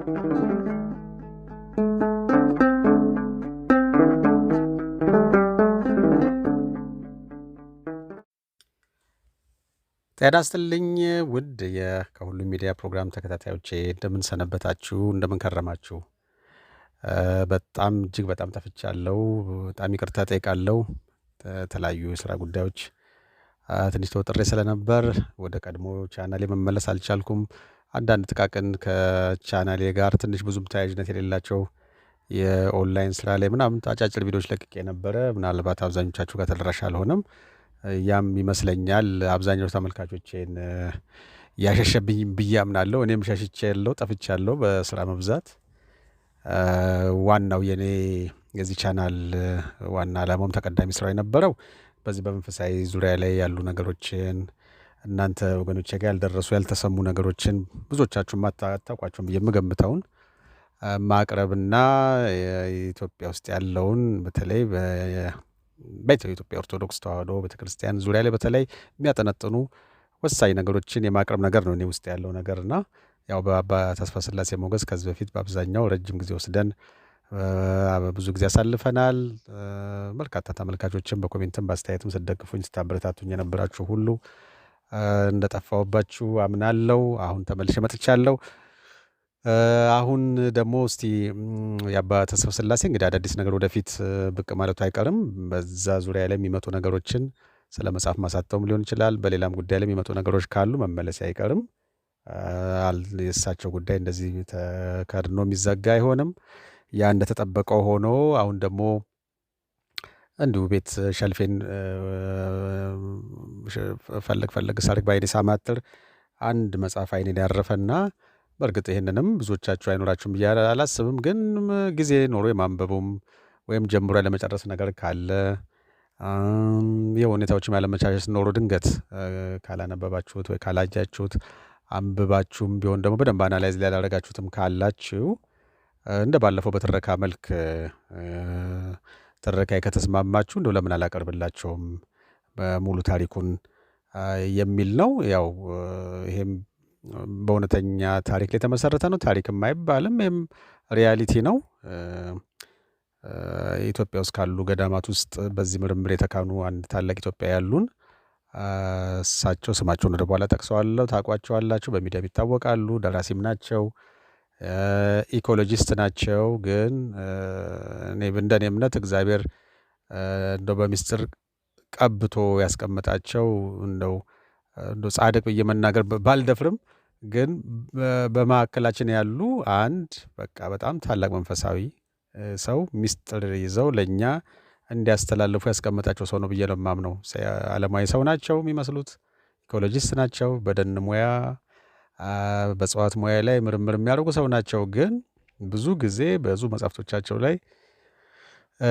ጤና ይስጥልኝ ውድ ከሁሉም ሚዲያ ፕሮግራም ተከታታዮቼ እንደምን ሰነበታችሁ? እንደምን ከረማችሁ? በጣም እጅግ በጣም ጠፍቻለሁ። በጣም ይቅርታ ጠይቃለሁ። የተለያዩ የስራ ጉዳዮች ትንሽ ተወጥሬ ስለነበር ወደ ቀድሞ ቻናሌ መመለስ አልቻልኩም። አንዳንድ ጥቃቅን ከቻናሌ ጋር ትንሽ ብዙም ተያያዥነት የሌላቸው የኦንላይን ስራ ላይ ምናምን አጫጭር ቪዲዮዎች ለቅቄ ነበረ። ምናልባት አብዛኞቻችሁ ጋር ተደራሽ አልሆነም። ያም ይመስለኛል አብዛኛው ተመልካቾቼን ያሸሸብኝ ብዬ አምናለሁ። እኔም ሸሽቻለሁ፣ ጠፍቻለሁ በስራ መብዛት። ዋናው የኔ የዚህ ቻናል ዋና ዓላማውም ተቀዳሚ ስራው የነበረው በዚህ በመንፈሳዊ ዙሪያ ላይ ያሉ ነገሮችን እናንተ ወገኖቼ ጋር ያልደረሱ ያልተሰሙ ነገሮችን ብዙዎቻችሁም አታውቋቸውም ብዬ የምገምተውን ማቅረብና ኢትዮጵያ ውስጥ ያለውን በተለይ በኢትዮጵያ ኦርቶዶክስ ተዋሕዶ ቤተክርስቲያን ዙሪያ ላይ በተለይ የሚያጠነጥኑ ወሳኝ ነገሮችን የማቅረብ ነገር ነው እኔ ውስጥ ያለው ነገርና ያው በአባ ተስፋ ስላሴ ሞገስ ከዚህ በፊት በአብዛኛው ረጅም ጊዜ ወስደን ብዙ ጊዜ አሳልፈናል። በርካታ ተመልካቾችም በኮሜንትም በአስተያየትም ስትደግፉኝ ስታበረታቱኝ የነበራችሁ ሁሉ እንደጠፋሁባችሁ አምናለሁ። አሁን ተመልሼ መጥቻለሁ። አሁን ደግሞ እስቲ የአባ ተስፋ ስላሴ እንግዲህ አዳዲስ ነገር ወደፊት ብቅ ማለቱ አይቀርም። በዛ ዙሪያ ላይ የሚመጡ ነገሮችን ስለ መጽሐፍ ማሳተም ሊሆን ይችላል። በሌላም ጉዳይ ላይ የሚመጡ ነገሮች ካሉ መመለስ አይቀርም። የእሳቸው ጉዳይ እንደዚህ ተከድኖ የሚዘጋ አይሆንም። ያ እንደተጠበቀው ሆኖ አሁን ደግሞ እንዲሁ ቤት ሸልፌን ፈለግ ሳርግ በአይኔ ሳማትር አንድ መጽሐፍ አይኔን ያረፈና በእርግጥ ይህንንም ብዙዎቻችሁ አይኖራችሁም ብዬ አላስብም። ግን ጊዜ ኖሮ የማንበቡም ወይም ጀምሮ ያለመጨረስ ነገር ካለ የሁኔታዎችም ያለመቻቸት ኖሮ ድንገት ካላነበባችሁት ወይ ካላጃችሁት አንብባችሁም ቢሆን ደግሞ በደንብ አናላይዝ ሊያደርጋችሁትም ካላችሁ እንደ ባለፈው በትረካ መልክ ትረካዬ ከተስማማችሁ እንደው ለምን አላቀርብላቸውም በሙሉ ታሪኩን የሚል ነው። ያው ይሄም በእውነተኛ ታሪክ ላይ የተመሰረተ ነው። ታሪክም አይባልም፣ ይህም ሪያሊቲ ነው። ኢትዮጵያ ውስጥ ካሉ ገዳማት ውስጥ በዚህ ምርምር የተካኑ አንድ ታላቅ ኢትዮጵያ ያሉን እሳቸው ስማቸውን ወደ በኋላ ጠቅሰዋለሁ፣ ታውቋቸዋላችሁ፣ በሚዲያም ይታወቃሉ። ደራሲም ናቸው፣ ኢኮሎጂስት ናቸው። ግን እኔ እንደኔ እምነት እግዚአብሔር እንደው በሚስጥር ቀብቶ ያስቀመጣቸው እንደው ጻድቅ ብዬ መናገር ባልደፍርም ግን በመካከላችን ያሉ አንድ በቃ በጣም ታላቅ መንፈሳዊ ሰው ሚስጥር ይዘው ለእኛ እንዲያስተላልፉ ያስቀመጣቸው ሰው ነው ብዬ ነው የማምነው። ዓለማዊ ሰው ናቸው የሚመስሉት፣ ኢኮሎጂስት ናቸው። በደን ሙያ በእጽዋት ሙያ ላይ ምርምር የሚያደርጉ ሰው ናቸው። ግን ብዙ ጊዜ ብዙ መጽሐፍቶቻቸው ላይ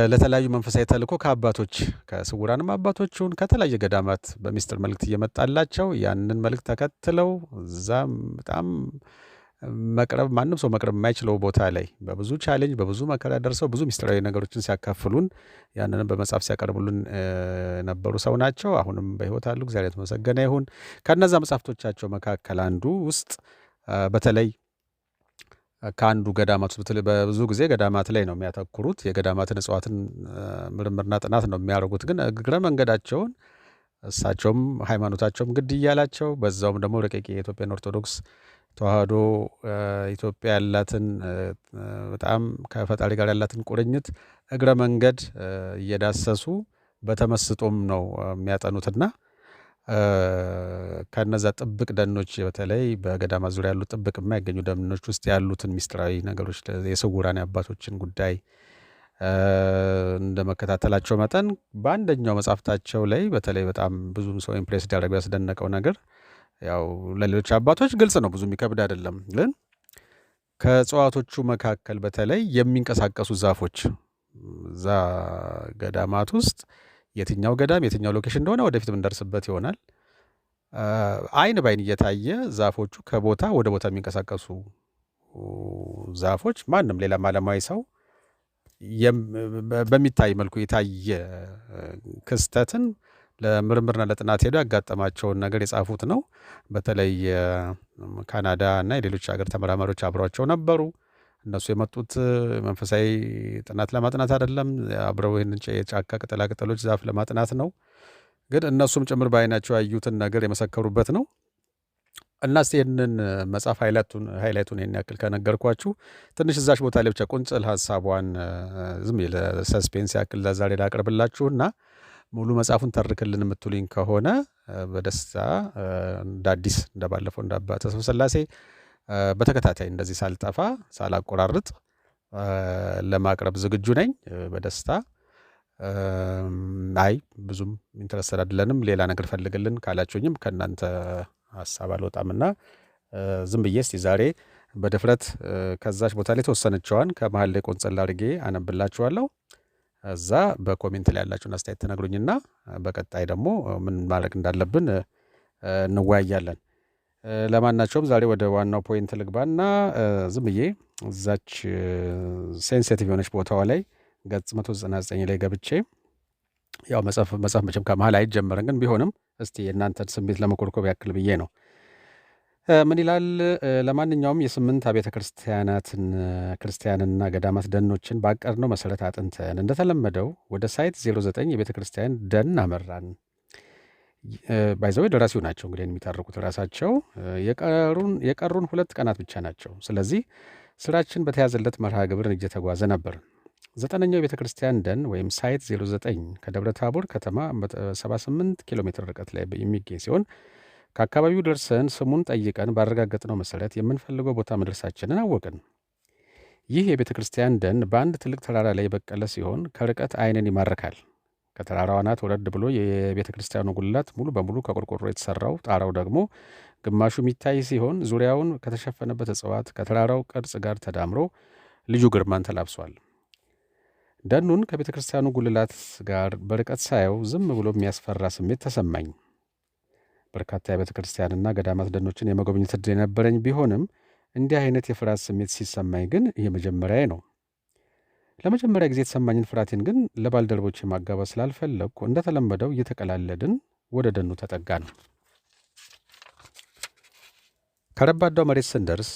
ለተለያዩ መንፈሳዊ ተልእኮ ከአባቶች ከስውራንም አባቶችን ከተለያየ ገዳማት በሚስጥር መልእክት እየመጣላቸው ያንን መልእክት ተከትለው እዛም በጣም መቅረብ ማንም ሰው መቅረብ የማይችለው ቦታ ላይ በብዙ ቻሌንጅ በብዙ መከራ ደርሰው ብዙ ሚስጥራዊ ነገሮችን ሲያካፍሉን ያንንም በመጽሐፍ ሲያቀርቡልን ነበሩ ሰው ናቸው። አሁንም በሕይወት አሉ፣ እግዚአብሔር የተመሰገነ ይሁን። ከነዛ መጽሐፍቶቻቸው መካከል አንዱ ውስጥ በተለይ ከአንዱ ገዳማት ውስጥ በብዙ ጊዜ ገዳማት ላይ ነው የሚያተኩሩት። የገዳማትን እጽዋትን ምርምርና ጥናት ነው የሚያደርጉት። ግን እግረ መንገዳቸውን እሳቸውም ሃይማኖታቸውም ግድ እያላቸው በዛውም ደግሞ ረቂቅ የኢትዮጵያን ኦርቶዶክስ ተዋሕዶ ኢትዮጵያ ያላትን በጣም ከፈጣሪ ጋር ያላትን ቁርኝት እግረ መንገድ እየዳሰሱ በተመስጦም ነው የሚያጠኑትና ከነዛ ጥብቅ ደኖች በተለይ በገዳማት ዙሪያ ያሉ ጥብቅ የማይገኙ ደኖች ውስጥ ያሉትን ሚስጥራዊ ነገሮች የስውራን አባቶችን ጉዳይ እንደ መከታተላቸው መጠን በአንደኛው መጽሐፍታቸው ላይ በተለይ በጣም ብዙ ሰው ኢምፕሬስ ያደረገው ያስደነቀው ነገር ያው ለሌሎች አባቶች ግልጽ ነው፣ ብዙ የሚከብድ አይደለም። ግን ከእጽዋቶቹ መካከል በተለይ የሚንቀሳቀሱ ዛፎች እዛ ገዳማት ውስጥ የትኛው ገዳም የትኛው ሎኬሽን እንደሆነ ወደፊት የምንደርስበት ይሆናል። አይን ባይን እየታየ ዛፎቹ ከቦታ ወደ ቦታ የሚንቀሳቀሱ ዛፎች ማንም ሌላም ዓለማዊ ሰው በሚታይ መልኩ የታየ ክስተትን ለምርምርና ለጥናት ሄዶ ያጋጠማቸውን ነገር የጻፉት ነው። በተለይ ካናዳ እና የሌሎች ሀገር ተመራማሪዎች አብሯቸው ነበሩ። እነሱ የመጡት መንፈሳዊ ጥናት ለማጥናት አይደለም፣ አብረው ይህንን የጫካ ቅጠላቅጠሎች ዛፍ ለማጥናት ነው። ግን እነሱም ጭምር በዓይናቸው ያዩትን ነገር የመሰከሩበት ነው። እና እስቲ ይህንን መጽሐፍ ሃይላይቱን ይህን ያክል ከነገርኳችሁ ትንሽ እዛች ቦታ ላይ ብቻ ቁንጽል ሀሳቧን ዝም ለሰስፔንስ ያክል ለዛሬ ላቅርብላችሁና ሙሉ መጽሐፉን ተርክልን የምትሉኝ ከሆነ በደስታ እንደ አዲስ እንደባለፈው እንደ አባ ተስፋ ሥላሴ በተከታታይ እንደዚህ ሳልጠፋ ሳላቆራርጥ ለማቅረብ ዝግጁ ነኝ በደስታ። አይ ብዙም ኢንትረስትድ አይደለንም ሌላ ነገር ፈልግልን ካላችሁኝም ከእናንተ ሀሳብ አልወጣምና ዝም ብዬ እስቲ ዛሬ በድፍረት ከዛች ቦታ ላይ ተወሰነችዋን ከመሀል ላይ ቆንጸል አድርጌ አነብላችኋለሁ። እዛ በኮሜንት ላይ ያላችሁን አስተያየት ተነግሩኝና በቀጣይ ደግሞ ምን ማድረግ እንዳለብን እንወያያለን። ለማናቸውም ዛሬ ወደ ዋናው ፖይንት ልግባና ዝም ብዬ እዛች ሴንሲቲቭ የሆነች ቦታዋ ላይ ገጽ 199 ላይ ገብቼ ያው መጽሐፍ መቼም ከመሀል አይጀመርም፣ ግን ቢሆንም እስቲ የእናንተን ስሜት ለመኮርኮብ ያክል ብዬ ነው። ምን ይላል? ለማንኛውም የ8 አብያተ ክርስቲያንና ገዳማት ደኖችን ባቀድነው መሰረት አጥንተን እንደተለመደው ወደ ሳይት 09 የቤተ ክርስቲያን ደን አመራን። ባይዘዌ ደራሲው ናቸው እንግዲህ የሚታረቁት ራሳቸው። የቀሩን 2 ቀናት ብቻ ናቸው። ስለዚህ ስራችን በተያዘለት መርሃ ግብር እየተጓዘ ነበር። 9ኛው የቤተ ክርስቲያን ደን ወይም ሳይት 09 ከደብረ ታቦር ከተማ 78 ኪሎ ሜትር ርቀት ላይ የሚገኝ ሲሆን ከአካባቢው ደርሰን ስሙን ጠይቀን ባረጋገጥነው መሰረት የምንፈልገው ቦታ መድረሳችንን አወቅን። ይህ የቤተ ክርስቲያን ደን በአንድ ትልቅ ተራራ ላይ የበቀለ ሲሆን ከርቀት ዓይንን ይማርካል። ከተራራው አናት ወረድ ብሎ የቤተ ክርስቲያኑ ጉልላት ሙሉ በሙሉ ከቆርቆሮ የተሰራው፣ ጣራው ደግሞ ግማሹ የሚታይ ሲሆን ዙሪያውን ከተሸፈነበት እጽዋት ከተራራው ቅርጽ ጋር ተዳምሮ ልዩ ግርማን ተላብሷል። ደኑን ከቤተ ክርስቲያኑ ጉልላት ጋር በርቀት ሳየው ዝም ብሎ የሚያስፈራ ስሜት ተሰማኝ። በርካታ የቤተ ክርስቲያንና ገዳማት ደኖችን የመጎብኘት ዕድል የነበረኝ ቢሆንም እንዲህ አይነት የፍርሃት ስሜት ሲሰማኝ ግን ይህ መጀመሪያዬ ነው። ለመጀመሪያ ጊዜ የተሰማኝን ፍርሃቴን ግን ለባልደረቦቼ ማጋባት ስላልፈለግኩ እንደተለመደው እየተቀላለድን ወደ ደኑ ተጠጋን። ከረባዳው መሬት ስንደርስ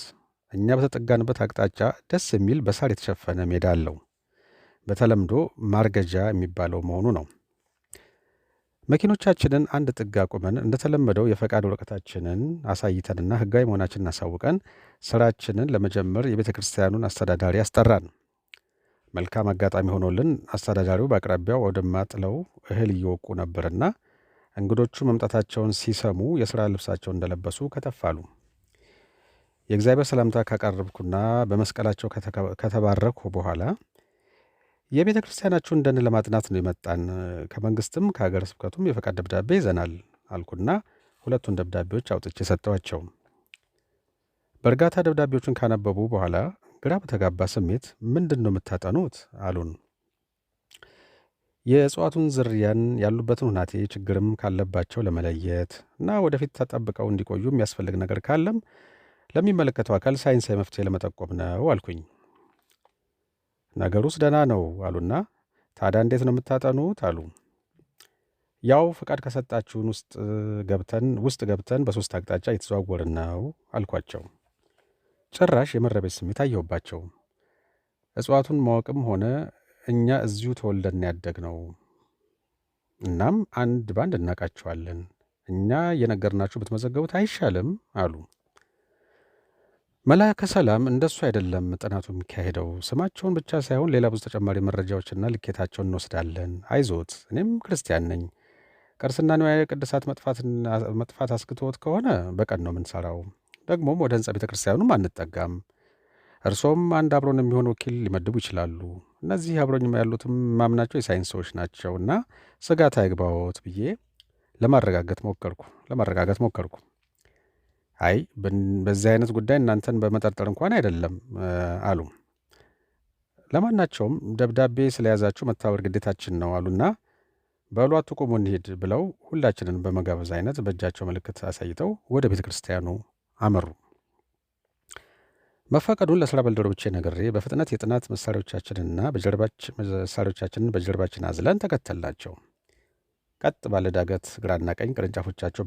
እኛ በተጠጋንበት አቅጣጫ ደስ የሚል በሳር የተሸፈነ ሜዳ አለው። በተለምዶ ማርገጃ የሚባለው መሆኑ ነው። መኪኖቻችንን አንድ ጥግ አቁመን እንደተለመደው የፈቃድ ወረቀታችንን አሳይተንና ሕጋዊ መሆናችንን አሳውቀን ስራችንን ለመጀመር የቤተ ክርስቲያኑን አስተዳዳሪ አስጠራን። መልካም አጋጣሚ ሆኖልን አስተዳዳሪው በአቅራቢያው አውድማ ጥለው እህል እየወቁ ነበርና እንግዶቹ መምጣታቸውን ሲሰሙ የሥራ ልብሳቸውን እንደለበሱ ከተፋሉ። የእግዚአብሔር ሰላምታ ካቀረብኩና በመስቀላቸው ከተባረኩ በኋላ የቤተ ክርስቲያናችሁን ደን ለማጥናት ነው የመጣን፣ ከመንግስትም ከሀገረ ስብከቱም የፈቃድ ደብዳቤ ይዘናል አልኩና 2ቱን ደብዳቤዎች አውጥቼ ሰጠኋቸው። በእርጋታ ደብዳቤዎቹን ካነበቡ በኋላ ግራ በተጋባ ስሜት ምንድን ነው የምታጠኑት አሉን። የእጽዋቱን ዝርያን ያሉበትን ሁናቴ ችግርም ካለባቸው ለመለየት እና ወደፊት ተጠብቀው እንዲቆዩ የሚያስፈልግ ነገር ካለም ለሚመለከተው አካል ሳይንሳዊ መፍትሄ ለመጠቆም ነው አልኩኝ። ነገሩስ ደህና ነው አሉና ታዲያ እንዴት ነው የምታጠኑት አሉ። ያው ፍቃድ ከሰጣችሁን ውስጥ ገብተን በ3 አቅጣጫ እየተዘዋወርን ነው አልኳቸው። ጭራሽ የመረበሽ ስሜት አየሁባቸው። እጽዋቱን ማወቅም ሆነ እኛ እዚሁ ተወልደን ያደግነው፣ እናም አንድ ባንድ እናውቃቸዋለን። እኛ እየነገርናችሁ ብትመዘገቡት አይሻልም አሉ። መልአከ ሰላም እንደሱ አይደለም ጥናቱ የሚካሄደው። ስማቸውን ብቻ ሳይሆን ሌላ ብዙ ተጨማሪ መረጃዎችና ልኬታቸውን እንወስዳለን። አይዞት፣ እኔም ክርስቲያን ነኝ። ቅርስና ንዋየ ቅድሳት መጥፋት አስክቶት ከሆነ በቀን ነው የምንሰራው። ደግሞም ወደ ህንፃ ቤተ ክርስቲያኑም አንጠጋም። እርሶም አንድ አብሮን የሚሆን ወኪል ሊመድቡ ይችላሉ። እነዚህ አብሮኝ ያሉትም ማምናቸው የሳይንስ ሰዎች ናቸው እና ስጋት አይግባዎት ብዬ ለማረጋጋት ሞከርኩ። አይ በዚህ አይነት ጉዳይ እናንተን በመጠርጠር እንኳን አይደለም አሉ። ለማናቸውም ደብዳቤ ስለያዛችሁ መታወር ግዴታችን ነው አሉና በሉ አትቁሙ እንሂድ ብለው ሁላችንን በመጋበዝ አይነት በእጃቸው ምልክት አሳይተው ወደ ቤተ ክርስቲያኑ አመሩ። መፈቀዱን ለስራ ባልደረቦቼ ነግሬ በፍጥነት የጥናት መሳሪያዎቻችንን በጀርባችን አዝለን ተከተልናቸው። ቀጥ ባለ ዳገት ግራና ቀኝ ቅርንጫፎቻቸው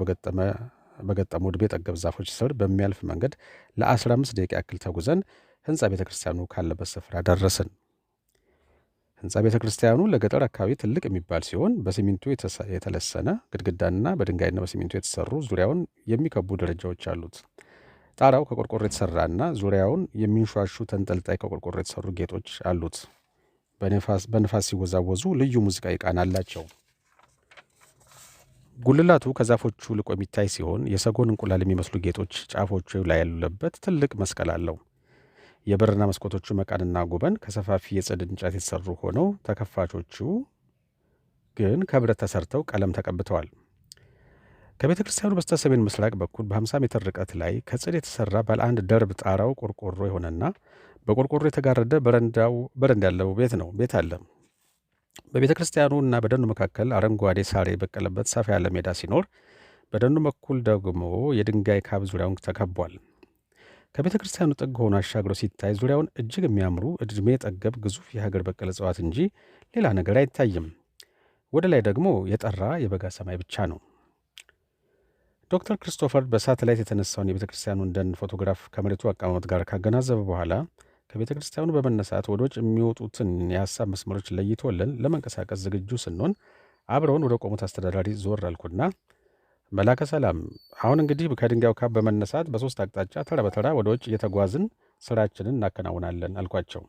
በገጠሙ ዕድሜ ጠገብ ዛፎች ስር በሚያልፍ መንገድ ለ15 ደቂቃ ያክል ተጉዘን ሕንፃ ቤተ ክርስቲያኑ ካለበት ስፍራ ደረስን። ሕንፃ ቤተ ክርስቲያኑ ለገጠር አካባቢ ትልቅ የሚባል ሲሆን በሲሚንቶ የተለሰነ ግድግዳና በድንጋይና በሲሚንቶ የተሰሩ ዙሪያውን የሚከቡ ደረጃዎች አሉት። ጣራው ከቆርቆሮ የተሰራና ዙሪያውን የሚንሿሹ ተንጠልጣይ ከቆርቆሮ የተሰሩ ጌጦች አሉት። በንፋስ ሲወዛወዙ ልዩ ሙዚቃዊ ቃና አላቸው። ጉልላቱ ከዛፎቹ ልቆ የሚታይ ሲሆን የሰጎን እንቁላል የሚመስሉ ጌጦች ጫፎቹ ላይ ያሉበት ትልቅ መስቀል አለው። የበርና መስኮቶቹ መቃንና ጉበን ከሰፋፊ የጽድ እንጨት የተሰሩ ሆነው ተከፋቾቹ ግን ከብረት ተሰርተው ቀለም ተቀብተዋል። ከቤተ ክርስቲያኑ በስተ ሰሜን ምስራቅ በኩል በ50 ሜትር ርቀት ላይ ከጽድ የተሰራ ባለ አንድ ደርብ ጣራው ቆርቆሮ የሆነና በቆርቆሮ የተጋረደ በረንዳ ያለው ቤት አለ። በቤተ ክርስቲያኑ እና በደኑ መካከል አረንጓዴ ሳር የበቀለበት ሰፋ ያለ ሜዳ ሲኖር በደኑ በኩል ደግሞ የድንጋይ ካብ ዙሪያውን ተከቧል። ከቤተ ክርስቲያኑ ጥግ ሆኖ አሻግሮ ሲታይ ዙሪያውን እጅግ የሚያምሩ ዕድሜ ጠገብ ግዙፍ የሀገር በቀል እጽዋት እንጂ ሌላ ነገር አይታይም። ወደ ላይ ደግሞ የጠራ የበጋ ሰማይ ብቻ ነው። ዶክተር ክሪስቶፈር በሳተላይት የተነሳውን የቤተ ክርስቲያኑን ደን ፎቶግራፍ ከመሬቱ አቀማመጥ ጋር ካገናዘበ በኋላ ከቤተ ክርስቲያኑ በመነሳት ወደ ውጭ የሚወጡትን የሀሳብ መስመሮች ለይቶልን ለመንቀሳቀስ ዝግጁ ስንሆን አብረውን ወደ ቆሙት አስተዳዳሪ ዞር አልኩና መላከ ሰላም፣ አሁን እንግዲህ ከድንጋዩ ካብ በመነሳት በሶስት አቅጣጫ ተራ በተራ ወደ ውጭ እየተጓዝን ስራችንን እናከናውናለን አልኳቸው።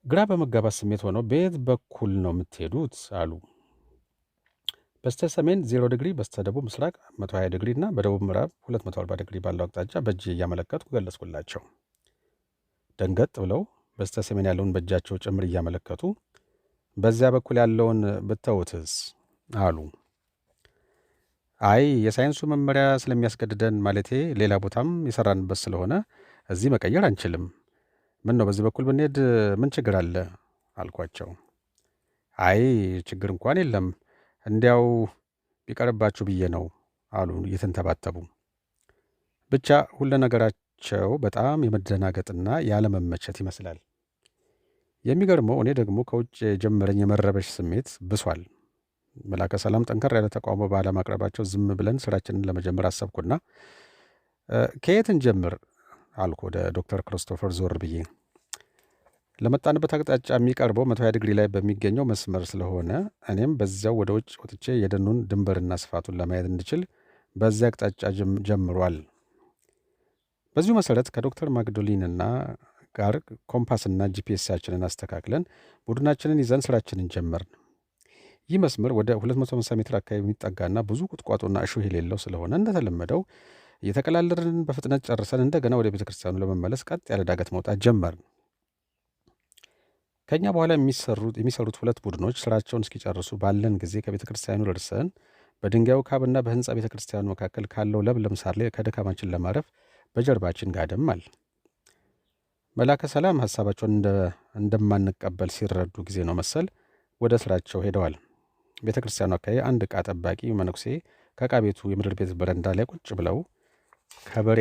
ግራ በመጋባት ስሜት ሆነው በየት በኩል ነው የምትሄዱት አሉ። በስተ ሰሜን 0 ዲግሪ፣ በስተ ደቡብ ምስራቅ 120 ዲግሪ እና በደቡብ ምዕራብ 240 ዲግሪ ባለው አቅጣጫ በእጅ እያመለከቱ ገለጽኩላቸው። ደንገጥ ብለው በስተ ሰሜን ያለውን በእጃቸው ጭምር እያመለከቱ በዚያ በኩል ያለውን ብተውትስ አሉ። አይ የሳይንሱ መመሪያ ስለሚያስገድደን፣ ማለቴ ሌላ ቦታም የሰራንበት ስለሆነ እዚህ መቀየር አንችልም። ምን ነው በዚህ በኩል ብንሄድ ምን ችግር አለ አልኳቸው። አይ ችግር እንኳን የለም፣ እንዲያው ቢቀርባችሁ ብዬ ነው አሉ እየተንተባተቡ። ብቻ ሁለ ነገራቸው በጣም የመደናገጥና ያለመመቸት ይመስላል። የሚገርመው እኔ ደግሞ ከውጭ የጀመረኝ የመረበሽ ስሜት ብሷል። መላከ ሰላም ጠንከር ያለ ተቃውሞ ባለማቅረባቸው ዝም ብለን ስራችንን ለመጀመር አሰብኩና ከየት እንጀምር አልኩ ወደ ዶክተር ክሪስቶፈር ዞር ብዬ። ለመጣንበት አቅጣጫ የሚቀርበው 120 ዲግሪ ላይ በሚገኘው መስመር ስለሆነ እኔም በዚያው ወደ ውጭ ወጥቼ የደኑን ድንበርና ስፋቱን ለማየት እንድችል በዚያ አቅጣጫ ጀምሯል። በዚሁ መሰረት ከዶክተር ማግዶሊንና ጋር ኮምፓስና ጂፒኤሳችንን አስተካክለን ቡድናችንን ይዘን ስራችንን ጀመርን። ይህ መስመር ወደ 250 ሜትር አካባቢ የሚጠጋና ብዙ ቁጥቋጦና እሾህ የሌለው ስለሆነ እንደተለመደው እየተቀላለድን በፍጥነት ጨርሰን እንደገና ወደ ቤተ ክርስቲያኑ ለመመለስ ቀጥ ያለ ዳገት መውጣት ጀመርን። ከኛ በኋላ የሚሰሩት ሁለት ቡድኖች ስራቸውን እስኪጨርሱ ባለን ጊዜ ከቤተ ክርስቲያኑ ደርሰን በድንጋዩ ካብና በህንፃ ቤተ ክርስቲያኑ መካከል ካለው ለምለም ሳር ላይ ከድካማችን ለማረፍ በጀርባችን ጋደም። መላከ ሰላም ሀሳባቸውን እንደማንቀበል ሲረዱ ጊዜ ነው መሰል ወደ ስራቸው ሄደዋል። ቤተ ክርስቲያኑ አካባቢ አንድ ዕቃ ጠባቂ መነኩሴ ከዕቃ ቤቱ የምድር ቤት በረንዳ ላይ ቁጭ ብለው ከበሬ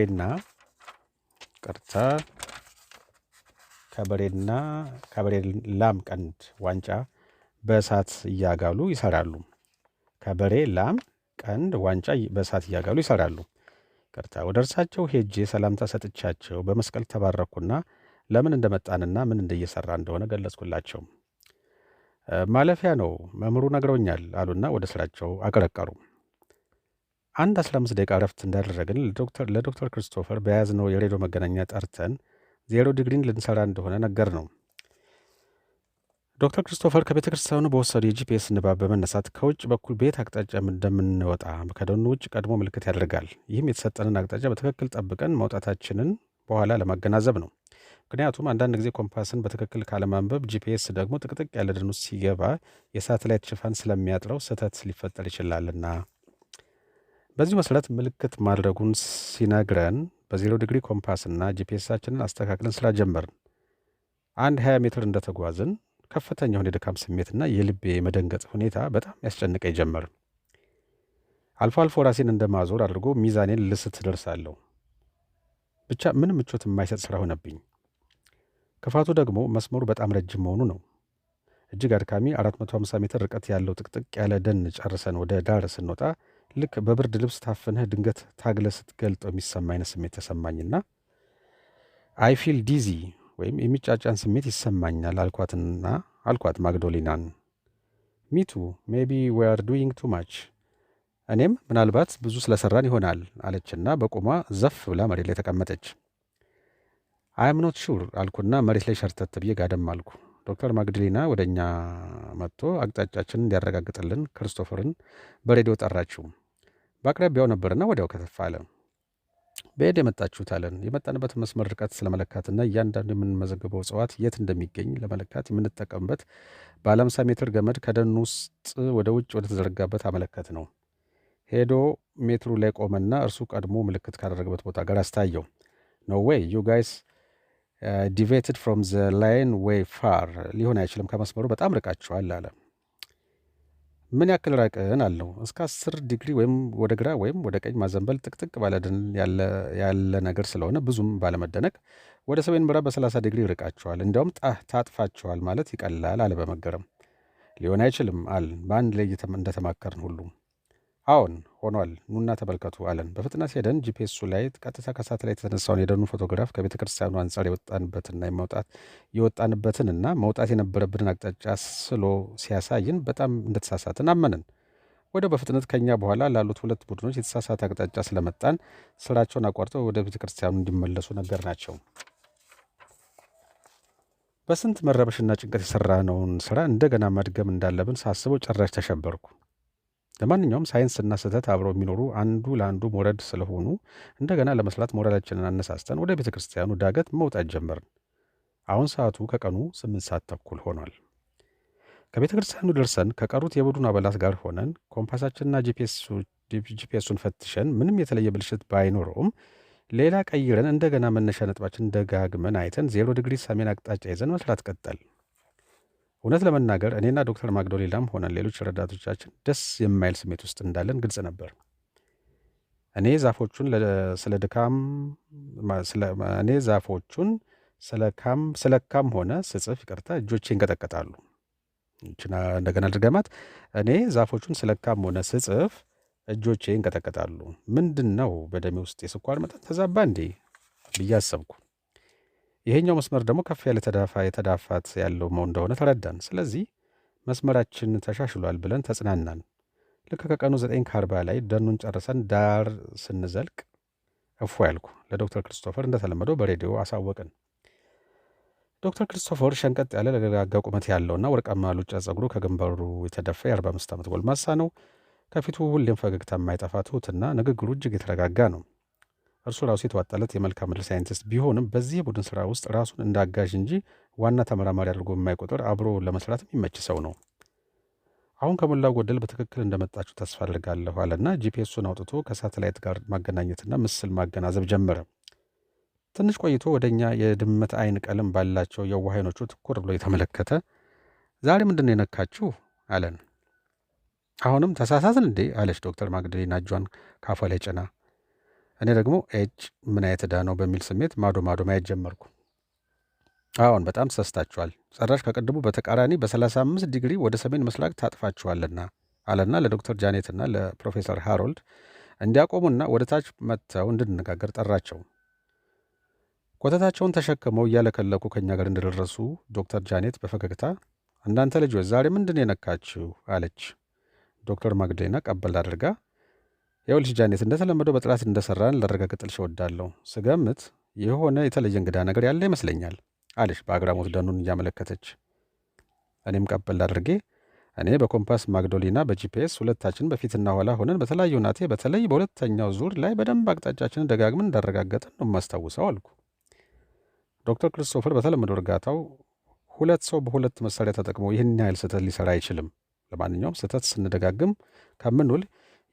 ላም ቀንድ ዋንጫ በእሳት እያጋሉ ይሰራሉ። ከበሬ ላም ቀንድ ዋንጫ በእሳት እያጋሉ ይሰራሉ። ወደ እርሳቸው ሄጄ ሰላምታ ሰጥቻቸው በመስቀል ተባረኩና ለምን እንደመጣንና ምን እንደየሰራ እንደሆነ ገለጽኩላቸው። ማለፊያ ነው መምህሩ ነግረውኛል አሉና ወደ ስራቸው አቀረቀሩ። አንድ 15 ደቂቃ ረፍት እንዳደረግን ለዶክተር ክሪስቶፈር በያዝነው የሬዲዮ መገናኛ ጠርተን 0 ዲግሪን ልንሰራ እንደሆነ ነገር ነው። ዶክተር ክሪስቶፈር ከቤተ ክርስቲያኑ በወሰዱ የጂፒኤስ ንባብ በመነሳት ከውጭ በኩል በየት አቅጣጫ እንደምንወጣ ከደኑ ውጭ ቀድሞ ምልክት ያደርጋል። ይህም የተሰጠንን አቅጣጫ በትክክል ጠብቀን መውጣታችንን በኋላ ለማገናዘብ ነው። ምክንያቱም አንዳንድ ጊዜ ኮምፓስን በትክክል ካለማንበብ ጂፒኤስ ደግሞ ጥቅጥቅ ያለ ደን ውስጥ ሲገባ የሳተላይት ሽፋን ስለሚያጥረው ስህተት ሊፈጠር ይችላልና። በዚሁ መሰረት ምልክት ማድረጉን ሲነግረን በ0 ዲግሪ ኮምፓስና ጂፒኤሳችንን አስተካክለን ስራ ጀመርን። አንድ 20 ሜትር እንደተጓዝን ከፍተኛ የሆነ የድካም ስሜትና የልቤ የመደንገጥ ሁኔታ በጣም ያስጨንቀኝ ጀመር። አልፎ አልፎ ራሴን እንደማዞር አድርጎ ሚዛኔን ልስት ደርሳለሁ። ብቻ ምንም ምቾት የማይሰጥ ስራ ሆነብኝ። ክፋቱ ደግሞ መስመሩ በጣም ረጅም መሆኑ ነው። እጅግ አድካሚ 450 ሜትር ርቀት ያለው ጥቅጥቅ ያለ ደን ጨርሰን ወደ ዳር ስንወጣ ልክ በብርድ ልብስ ታፍነህ ድንገት ታግለ ስትገልጠው የሚሰማ አይነት ስሜት ተሰማኝና አይ ፊል ዲዚ ወይም የሚጫጫን ስሜት ይሰማኛል አልኳት ማግዶሊናን። ሚቱ ሜቢ ዊ አር ዱይንግ ቱ ማች፣ እኔም ምናልባት ብዙ ስለሰራን ይሆናል አለችና በቁሟ ዘፍ ብላ መሬት ላይ ተቀመጠች። አይም ኖት ሹር አልኩና መሬት ላይ ሸርተት ብዬ ጋደም አልኩ። ዶክተር ማግደሊና ወደ እኛ መጥቶ አቅጣጫችንን እንዲያረጋግጥልን ክርስቶፈርን በሬዲዮ ጠራችው። በአቅራቢያው ነበርና ወዲያው ከተፍ አለ። በሄድ የመጣችሁት አለን። የመጣንበትን መስመር ርቀት ስለመለካትና እያንዳንዱ የምንመዘግበው እጽዋት የት እንደሚገኝ ለመለካት የምንጠቀምበት ባለ 50 ሜትር ገመድ ከደኑ ውስጥ ወደ ውጭ ወደ ተዘረጋበት አመለከት ነው። ሄዶ ሜትሩ ላይ ቆመና እርሱ ቀድሞ ምልክት ካደረገበት ቦታ ጋር አስታየው። ኖ ዌይ ዩ ጋይስ ዲቬትድ ፍሮም ዘ ላይን ዌይ ፋር፣ ሊሆን አይችልም፣ ከመስመሩ በጣም ርቃችኋል አለ። ምን ያክል ራቅን አለው። እስከ 10 ዲግሪ ወይም ወደ ግራ ወይም ወደ ቀኝ ማዘንበል ጥቅጥቅ ባለደን ያለ ነገር ስለሆነ ብዙም ባለመደነቅ ወደ ሰሜን ምዕራብ በ30 ዲግሪ ርቃችኋል፣ እንዲያውም ታጥፋችኋል ማለት ይቀላል አለ በመገረም። ሊሆን አይችልም አልን በአንድ ላይ እንደተማከርን ሁሉ። አዎን ሆኗል፣ ኑና ተመልከቱ አለን። በፍጥነት ሄደን ጂፒኤሱ ላይ ቀጥታ ከሳተላይት የተነሳውን የደኑን ፎቶግራፍ ከቤተ ክርስቲያኑ አንጻር የወጣንበትንና መውጣት የነበረብንን አቅጣጫ ስሎ ሲያሳይን በጣም እንደተሳሳትን አመንን። ወዲያው በፍጥነት ከኛ በኋላ ላሉት 2 ቡድኖች የተሳሳተ አቅጣጫ ስለመጣን ስራቸውን አቋርጠው ወደ ቤተ ክርስቲያኑ እንዲመለሱ ነገር ናቸው። በስንት መረበሽና ጭንቀት የሰራነውን ስራ እንደገና መድገም እንዳለብን ሳስበው ጭራሽ ተሸበርኩ። ለማንኛውም ሳይንስና ስህተት አብረው የሚኖሩ አንዱ ለአንዱ ሞረድ ስለሆኑ እንደገና ለመስራት ሞራላችንን አነሳስተን ወደ ቤተ ክርስቲያኑ ዳገት መውጣት ጀመርን። አሁን ሰዓቱ ከቀኑ 8 ሰዓት ተኩል ሆኗል። ከቤተ ክርስቲያኑ ደርሰን ከቀሩት የቡድኑ አባላት ጋር ሆነን ኮምፓሳችንና ጂፒኤሱን ፈትሸን ምንም የተለየ ብልሽት ባይኖረውም ሌላ ቀይረን እንደገና መነሻ ነጥባችን ደጋግመን አይተን 0 ዲግሪ ሰሜን አቅጣጫ ይዘን መስራት ቀጠል። እውነት ለመናገር እኔና ዶክተር ማግዶሊላም ሆነን ሌሎች ረዳቶቻችን ደስ የማይል ስሜት ውስጥ እንዳለን ግልጽ ነበር። እኔ ዛፎቹን ስለካም ሆነ ስጽፍ እጆቼ ይንቀጠቀጣሉ። እንደገና ድርገማት። እኔ ዛፎቹን ስለካም ሆነ ስጽፍ እጆቼ ይንቀጠቀጣሉ። ምንድን ነው በደሜ ውስጥ የስኳር መጠን ተዛባ እንዴ ብዬ አሰብኩ። ይሄኛው መስመር ደግሞ ከፍ ያለ የተዳፋት ያለው እንደሆነ ተረዳን። ስለዚህ መስመራችን ተሻሽሏል ብለን ተጽናናን። ልክ ከቀኑ 9:40 ላይ ደኑን ጨርሰን ዳር ስንዘልቅ እፎ ያልኩ። ለዶክተር ክርስቶፈር እንደተለመደው በሬዲዮ አሳወቅን። ዶክተር ክርስቶፈር ሸንቀጥ ያለ ለጋጋ ቁመት ያለውና ወርቃማ ሉጫ ጸጉሩ ከግንባሩ የተደፋ የ45 ዓመት ጎልማሳ ነው። ከፊቱ ሁሌም ፈገግታ የማይጠፋ ትሁትና ንግግሩ እጅግ የተረጋጋ ነው። እርሱ ራሱ የተዋጣለት የመልክዓ ምድር ሳይንቲስት ቢሆንም በዚህ የቡድን ስራ ውስጥ ራሱን እንደ አጋዥ እንጂ ዋና ተመራማሪ አድርጎ የማይቆጥር አብሮ ለመስራት የሚመች ሰው ነው። አሁን ከሞላ ጎደል በትክክል እንደመጣችሁ ተስፋ አድርጋለሁ አለና ጂፒኤሱን አውጥቶ ከሳተላይት ጋር ማገናኘትና ምስል ማገናዘብ ጀመረ። ትንሽ ቆይቶ ወደኛ የድመት አይን ቀለም ባላቸው የዋህ አይኖቹ ትኩር ብሎ የተመለከተ ዛሬ ምንድን ነው የነካችሁ አለን። አሁንም ተሳሳትን እንዴ አለች ዶክተር ማግደሊና እጇን ካፏ ላይ ጭና። እኔ ደግሞ ምን አይነት ዕዳ ነው በሚል ስሜት ማዶ ማየት ጀመርኩ። አዎን በጣም ተሳስታችኋል፣ ጭራሽ ከቅድሙ በተቃራኒ በ35 ዲግሪ ወደ ሰሜን ምስራቅ ታጥፋችኋልና አለና ለዶክተር ጃኔትና ለፕሮፌሰር ሃሮልድ እንዲያቆሙና ወደ ታች መጥተው እንድንነጋገር ጠራቸው። ኮተታቸውን ተሸክመው እያለከለኩ ከእኛ ጋር እንደደረሱ ዶክተር ጃኔት በፈገግታ እናንተ ልጆች ዛሬ ምንድን የነካችሁ አለች። ዶክተር ማግደሊና ቀበል አድርጋ ይኸውልሽ ጃኔት፣ እንደተለመደው በጥራት እንደሰራን ላረጋግጥልሽ እወዳለሁ። ስገምት የሆነ የተለየ እንግዳ ነገር ያለ ይመስለኛል አለች በአግራሞት ደኑን እያመለከተች። እኔም ቀበል አድርጌ እኔ በኮምፓስ ማግዶሊና በጂፒኤስ ሁለታችን በፊትና ኋላ ሆነን በተለያዩ ናቴ በተለይ በሁለተኛው ዙር ላይ በደንብ አቅጣጫችንን ደጋግመን እንዳረጋገጥን ነው የማስታውሰው አልኩ። ዶክተር ክርስቶፈር በተለመደው እርጋታው ሁለት ሰው በሁለት መሳሪያ ተጠቅሞ ይህን ያህል ስህተት ሊሰራ አይችልም። ለማንኛውም ስህተት ስንደጋግም ከምንውል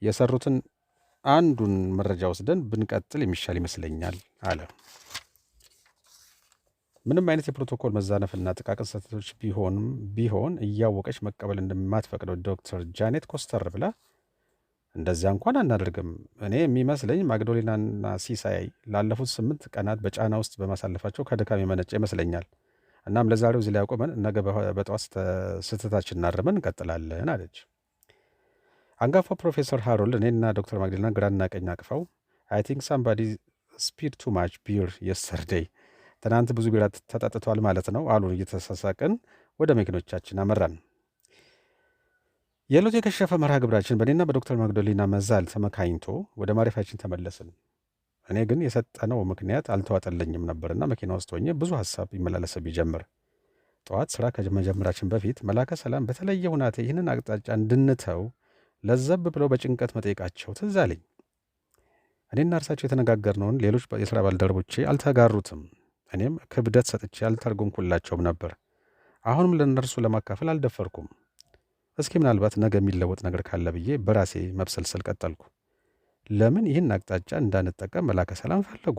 የሰሩትን አንዱን መረጃ ወስደን ብንቀጥል የሚሻል ይመስለኛል አለ። ምንም አይነት የፕሮቶኮል መዛነፍና ጥቃቅን ስህተቶች ቢሆን እያወቀች መቀበል እንደማትፈቅደው ዶክተር ጃኔት ኮስተር ብላ እንደዚያ እንኳን አናደርግም። እኔ የሚመስለኝ ማግዶሊናና ሲሳይ ላለፉት 8 ቀናት በጫና ውስጥ በማሳለፋቸው ከድካም የመነጨ ይመስለኛል። እናም ለዛሬው እዚህ ላይ አቁመን ነገ በጠዋት ስህተታችንን አርመን እንቀጥላለን አለች። አንጋፋው ፕሮፌሰር ሃሮልድ እኔና ዶክተር ማግዶሊና ግራና ቀኝ አቅፈው አይ ቲንክ ሳምባዲ ስፒድ ቱ ማች ቢር የስተርዴይ ትናንት ብዙ ቢራ ተጠጥቷል ማለት ነው አሉን እየተሳሳቅን ወደ መኪኖቻችን አመራን። የዕለቱ የከሸፈ መርሃ ግብራችን በእኔና በዶክተር መግዶሊና መዛል ተመካኝቶ ወደ ማረፊያችን ተመለስን። እኔ ግን የሰጠነው ምክንያት አልተዋጠልኝም ነበርና መኪና ውስጥ ሆኜ ብዙ ሀሳብ ይመላለስብኝ ጀመር። ጠዋት ስራ ከመጀመራችን በፊት መላከ ሰላም በተለየ ሁናቴ ይህንን አቅጣጫ እንድንተው ለዘብ ብለው በጭንቀት መጠየቃቸው ትዝ አለኝ። እኔና እርሳቸው የተነጋገርነውን ሌሎች የሥራ ባልደረቦቼ አልተጋሩትም። እኔም ክብደት ሰጥቼ አልተርጎምኩላቸውም ነበር። አሁንም ለእነርሱ ለማካፈል አልደፈርኩም። እስኪ ምናልባት ነገ የሚለወጥ ነገር ካለ ብዬ በራሴ መብሰልሰል ቀጠልኩ። ለምን ይህን አቅጣጫ እንዳንጠቀም መላከ ሰላም ፈለጉ?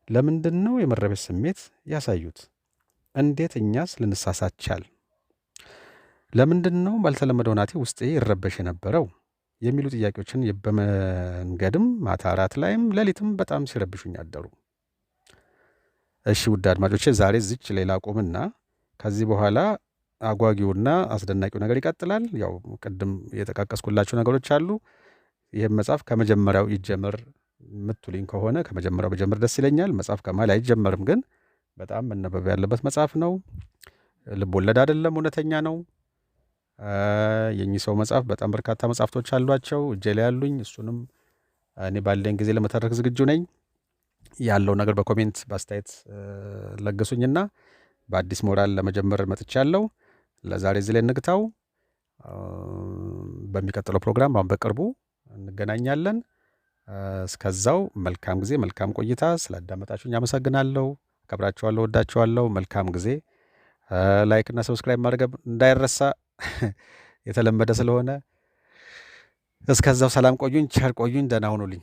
ለምንድን ነው የመረበሽ ስሜት ያሳዩት? እንዴት እኛስ ልንሳሳት ቻል? ለምንድን ነው ባልተለመደ ሁናቴ ውስጤ ይረበሽ የነበረው? የሚሉ ጥያቄዎችን በመንገድም ማታ እራት ላይም ሌሊትም በጣም ሲረብሹኝ አደሩ። እሺ ውድ አድማጮቼ፣ ዛሬ እዚች ሌላ ቁምና ከዚህ በኋላ አጓጊውና አስደናቂው ነገር ይቀጥላል። ያው ቅድም የጠቃቀስኩላችሁ ነገሮች አሉ። ይህም መጽሐፍ ከመጀመሪያው ይጀምር ምትሉኝ ከሆነ ከመጀመሪያው በጀምር ደስ ይለኛል። መጽሐፍ ከማል አይጀመርም፣ ግን በጣም መነበብ ያለበት መጽሐፍ ነው። ልብ ወለድ አይደለም፣ እውነተኛ ነው። የኚህ ሰው መጽሐፍ በጣም በርካታ መጽሐፍቶች አሏቸው እጄ ላይ ያሉኝ። እሱንም እኔ ባለኝ ጊዜ ለመተረክ ዝግጁ ነኝ። ያለው ነገር በኮሜንት በአስተያየት ለገሱኝና በአዲስ ሞራል ለመጀመር መጥቻለሁ። ለዛሬ እዚህ ላይ እንግታው። በሚቀጥለው ፕሮግራም አሁን በቅርቡ እንገናኛለን። እስከዛው መልካም ጊዜ፣ መልካም ቆይታ። ስላዳመጣችሁኝ አመሰግናለሁ። አከብራችኋለሁ፣ ወዳችኋለሁ። መልካም ጊዜ። ላይክና ሰብስክራይብ ማድረግ እንዳይረሳ የተለመደ ስለሆነ። እስከዛው ሰላም ቆዩኝ፣ ቸር ቆዩኝ፣ ደህና ሁኑልኝ።